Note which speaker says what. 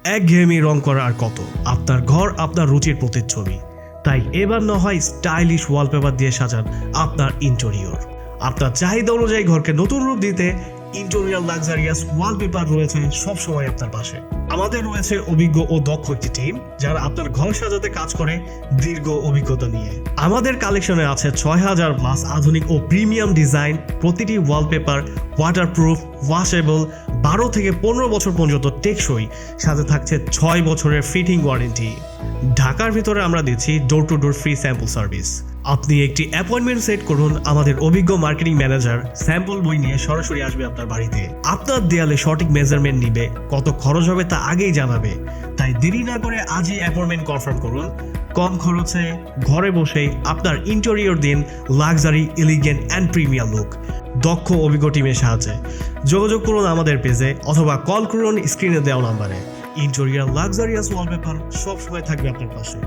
Speaker 1: একঘেয়েমি রং করা আর কত? আপনার ঘর আপনার রুচির প্রতিচ্ছবি, তাই এবার না হয় স্টাইলিশ ওয়ালপেপার দিয়ে সাজান আপনার ইন্টেরিয়র। আপনার চাহিদা অনুযায়ী ঘরকে নতুন রূপ দিতে ইন্টেরিয়র লাক্সারিয়াস ওয়ালপেপার রয়েছে সবসময় আপনার পাশে। আমাদের রয়েছে অভিজ্ঞ ও দক্ষ একটি টিম যারা আপনার ঘর সাজাতে কাজ করে দীর্ঘ অভিজ্ঞতা নিয়ে। আমাদের কালেকশনে আছে 6000 প্লাস আধুনিক ও প্রিমিয়াম ডিজাইন। প্রতিটি ওয়ালপেপার ওয়াটারপ্রুফ, ওয়াশেবল, 12 থেকে 15 বছর পর্যন্ত টেকসই, সাথে থাকছে 6 বছরের ফিটিং ওয়ারেন্টি। ঢাকার ভিতরে আমরা দিচ্ছি door to door free sample service. আপনি একটি অ্যাপয়েন্টমেন্ট সেট করুন, আমাদের অভিজ্ঞ মার্কেটিং ম্যানেজার স্যাম্পল বই নিয়ে সরাসরি আসবে আপনার বাড়িতে। আপনার দেয়ালে সঠিক মেজারমেন্ট নিবে, কত খরচ হবে তা আগেই জানাবে। তাই দেরি না করে আজই অ্যাপয়েন্টমেন্ট কনফার্ম করুন। কম খরচে ঘরে বসেই আপনার ইন্টেরিয়র দিন luxury, elegant and premium look দক্ষ অভিজ্ঞ টিমের সাহায্যে। যোগাযোগ করুন আমাদের পেজে অথবা কল করুন স্ক্রিনে দেওয়া নাম্বারে। ইন্টেরিয়র লাক্সারিয়াস ওয়ালপেপার সবসময় থাকবে আপনার পাশে।